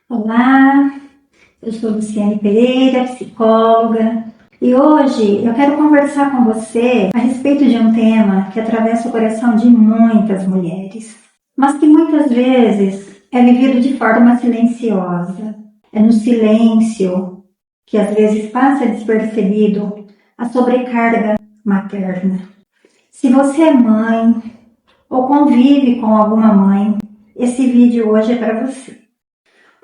Olá, eu sou Luciane Pereira, psicóloga, e hoje eu quero conversar com você a respeito de um tema que atravessa o coração de muitas mulheres, mas que muitas vezes é vivido de forma silenciosa. É no silêncio que às vezes passa despercebido a sobrecarga materna. Se você é mãe ou convive com alguma mãe, esse vídeo hoje é para você.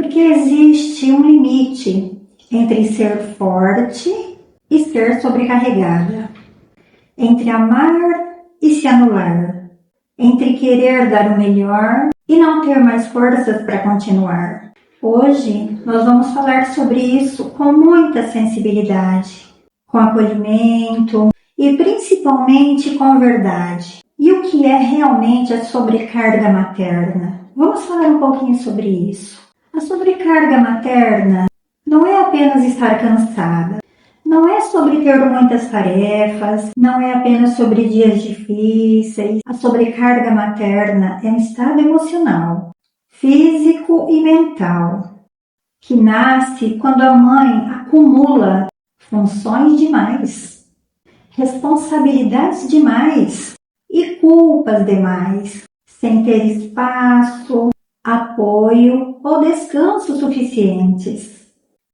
Porque existe um limite entre ser forte e ser sobrecarregada, entre amar e se anular, entre querer dar o melhor e não ter mais forças para continuar. Hoje nós vamos falar sobre isso com muita sensibilidade, com acolhimento e principalmente com verdade. E o que é realmente a sobrecarga materna? Vamos falar um pouquinho sobre isso. A sobrecarga materna não é apenas estar cansada, não é sobre ter muitas tarefas, não é apenas sobre dias difíceis. A sobrecarga materna é um estado emocional, físico e mental, que nasce quando a mãe acumula funções demais, responsabilidades demais e culpas demais, sem ter espaço, apoio ou descanso suficientes.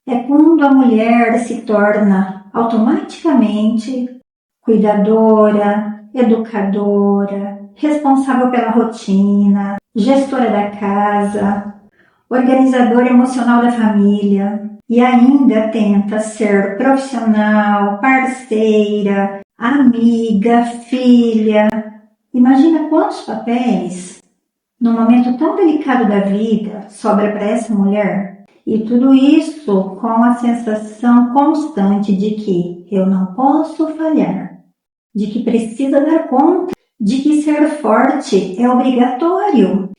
É quando a mulher se torna automaticamente cuidadora, educadora, responsável pela rotina, gestora da casa, organizadora emocional da família e ainda tenta ser profissional, parceira, amiga, filha. Imagina quantos papéis num momento tão delicado da vida, sobra para essa mulher. E tudo isso com a sensação constante de que eu não posso falhar, de que precisa dar conta, de que ser forte é obrigatório.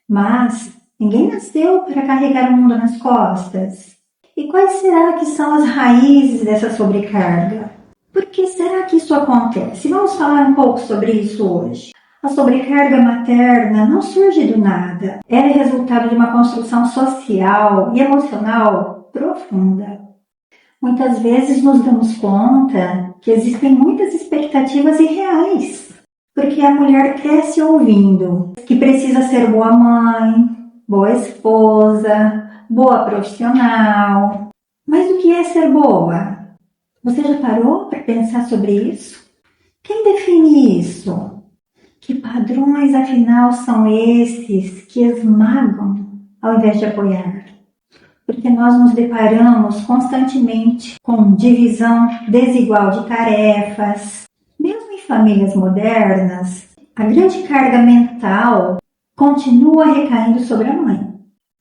Mas ninguém nasceu para carregar o mundo nas costas. E quais será que são as raízes dessa sobrecarga? Por que será que isso acontece? Vamos falar um pouco sobre isso hoje. A sobrecarga materna não surge do nada. Ela é resultado de uma construção social e emocional profunda. Muitas vezes nos damos conta que existem muitas expectativas irreais, porque a mulher cresce ouvindo que precisa ser boa mãe, boa esposa, boa profissional. Mas o que é ser boa? Você já parou para pensar sobre isso? Quem define isso? Que padrões, afinal, são esses que esmagam ao invés de apoiar? Porque nós nos deparamos constantemente com divisão desigual de tarefas. Mesmo em famílias modernas, a grande carga mental continua recaindo sobre a mãe.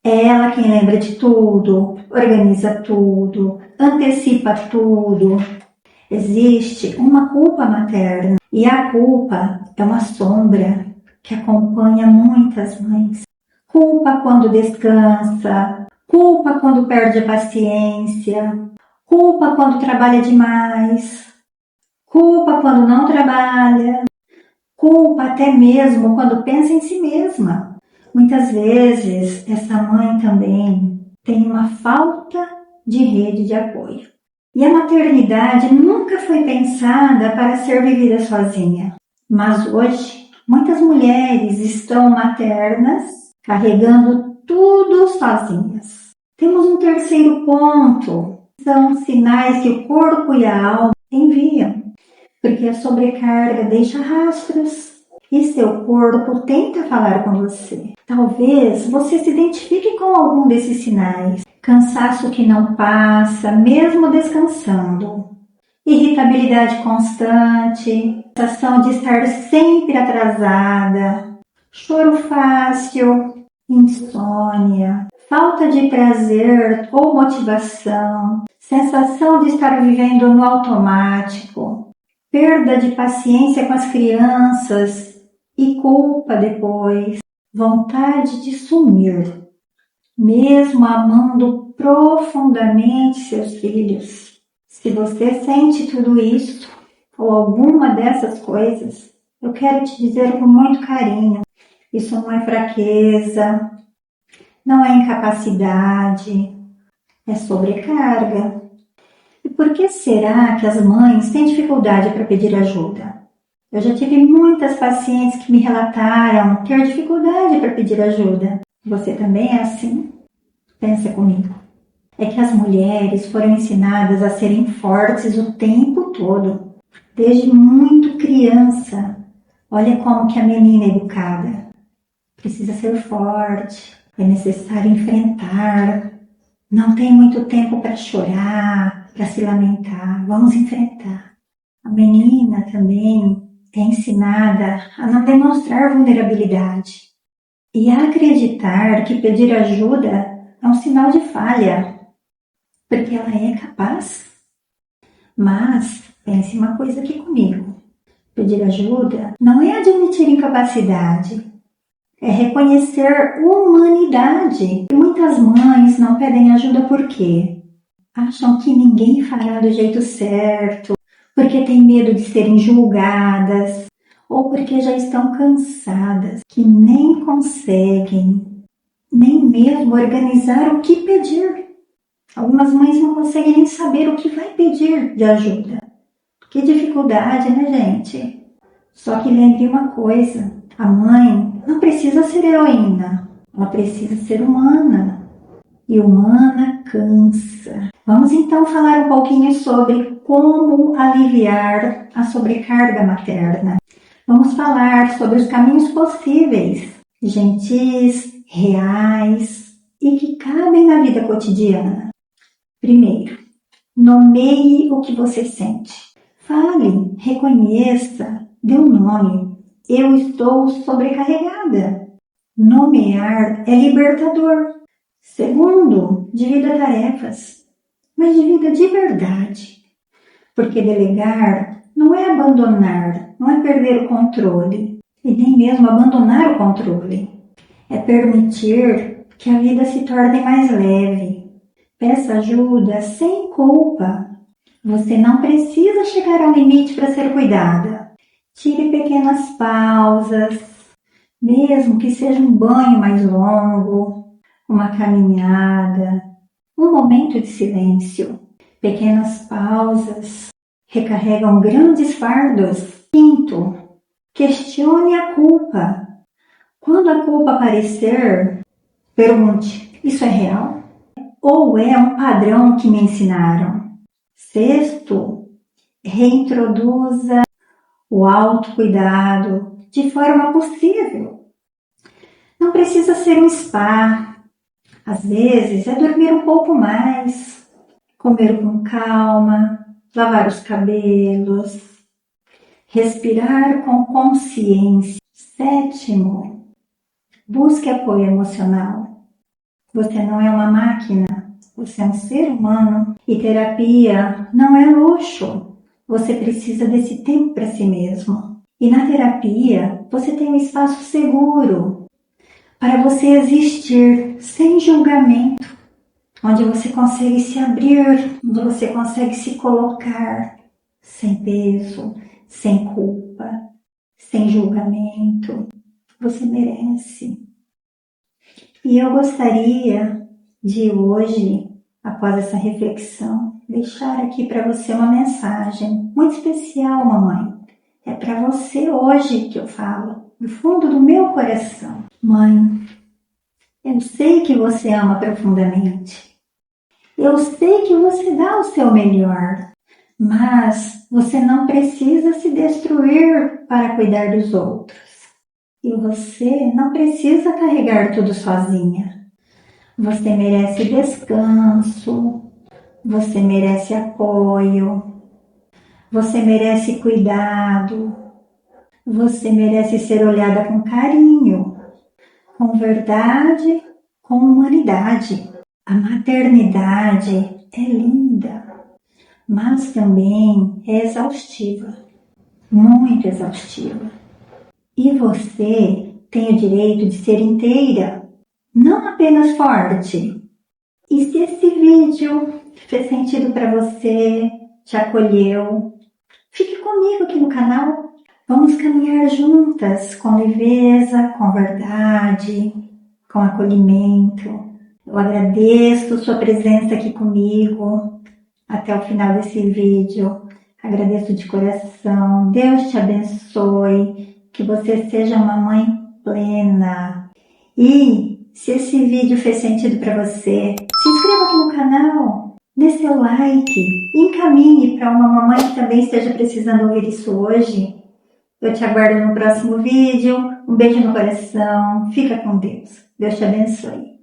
É ela quem lembra de tudo, organiza tudo, antecipa tudo. Existe uma culpa materna e a culpa é uma sombra que acompanha muitas mães. Culpa quando descansa, culpa quando perde a paciência, culpa quando trabalha demais, culpa quando não trabalha, culpa até mesmo quando pensa em si mesma. Muitas vezes essa mãe também tem uma falta de rede de apoio. E a maternidade nunca foi pensada para ser vivida sozinha. Mas hoje, muitas mulheres estão maternas, carregando tudo sozinhas. Temos um terceiro ponto. São sinais que o corpo e a alma enviam. Porque a sobrecarga deixa rastros e seu corpo tenta falar com você. Talvez você se identifique com algum desses sinais. Cansaço que não passa, mesmo descansando. Irritabilidade constante, sensação de estar sempre atrasada, choro fácil, insônia, falta de prazer ou motivação, sensação de estar vivendo no automático, perda de paciência com as crianças e culpa depois, vontade de sumir. Mesmo amando profundamente seus filhos. Se você sente tudo isso, ou alguma dessas coisas, eu quero te dizer com muito carinho, isso não é fraqueza, não é incapacidade, é sobrecarga. E por que será que as mães têm dificuldade para pedir ajuda? Eu já tive muitas pacientes que me relataram ter dificuldade para pedir ajuda. Você também é assim? Pensa comigo. É que as mulheres foram ensinadas a serem fortes o tempo todo, desde muito criança. Olha como que a menina é educada. Precisa ser forte, é necessário enfrentar. Não tem muito tempo para chorar, para se lamentar. Vamos enfrentar. A menina também é ensinada a não demonstrar vulnerabilidade e a acreditar que pedir ajuda é um sinal de falha, porque ela é capaz. Mas pense uma coisa aqui comigo. Pedir ajuda não é admitir incapacidade, é reconhecer humanidade. E muitas mães não pedem ajuda por quê? Acham que ninguém fará do jeito certo, porque têm medo de serem julgadas, ou porque já estão cansadas, que nem conseguem nem mesmo organizar o que pedir. Algumas mães não conseguem nem saber o que vai pedir de ajuda. Que dificuldade, né, gente? Só que lembre uma coisa, a mãe não precisa ser heroína, ela precisa ser humana. E humana cansa. Vamos então falar um pouquinho sobre como aliviar a sobrecarga materna. Vamos falar sobre os caminhos possíveis, gentis, reais e que cabem na vida cotidiana. Primeiro, nomeie o que você sente. Fale, reconheça, dê um nome. Eu estou sobrecarregada. Nomear é libertador. Segundo, divida tarefas, mas divida de verdade. Porque delegar não é abandonar, não é perder o controle, e nem mesmo abandonar o controle. É permitir que a vida se torne mais leve. Peça ajuda sem culpa. Você não precisa chegar ao limite para ser cuidada. Tire pequenas pausas, mesmo que seja um banho mais longo, uma caminhada, um momento de silêncio. Pequenas pausas recarregam grandes fardos. Quinto, questione a culpa. Quando a culpa aparecer, pergunte: isso é real? Ou é um padrão que me ensinaram? Sexto, reintroduza o autocuidado de forma possível. Não precisa ser um spa. Às vezes é dormir um pouco mais, comer com calma, lavar os cabelos, respirar com consciência. Sétimo, busque apoio emocional. Você não é uma máquina, você é um ser humano e terapia não é luxo. Você precisa desse tempo para si mesmo. E na terapia você tem um espaço seguro para você existir sem julgamento, onde você consegue se abrir, onde você consegue se colocar sem peso, sem culpa, sem julgamento. Você merece. E eu gostaria de hoje, após essa reflexão, deixar aqui para você uma mensagem muito especial, mamãe. É para você hoje que eu falo, do fundo do meu coração. Mãe, eu sei que você ama profundamente. Eu sei que você dá o seu melhor, mas você não precisa se destruir para cuidar dos outros. E você não precisa carregar tudo sozinha. Você merece descanso, você merece apoio, você merece cuidado, você merece ser olhada com carinho, com verdade, com humanidade. A maternidade é linda, mas também é exaustiva, muito exaustiva. E você tem o direito de ser inteira, não apenas forte. E se esse vídeo fez sentido para você, te acolheu, fique comigo aqui no canal. Vamos caminhar juntas com leveza, com verdade, com acolhimento. Eu agradeço sua presença aqui comigo até o final desse vídeo. Agradeço de coração. Deus te abençoe. Que você seja uma mãe plena. E se esse vídeo fez sentido para você, se inscreva aqui no canal. Dê seu like e encaminhe para uma mamãe que também esteja precisando ouvir isso hoje. Eu te aguardo no próximo vídeo. Um beijo no coração. Fica com Deus. Deus te abençoe.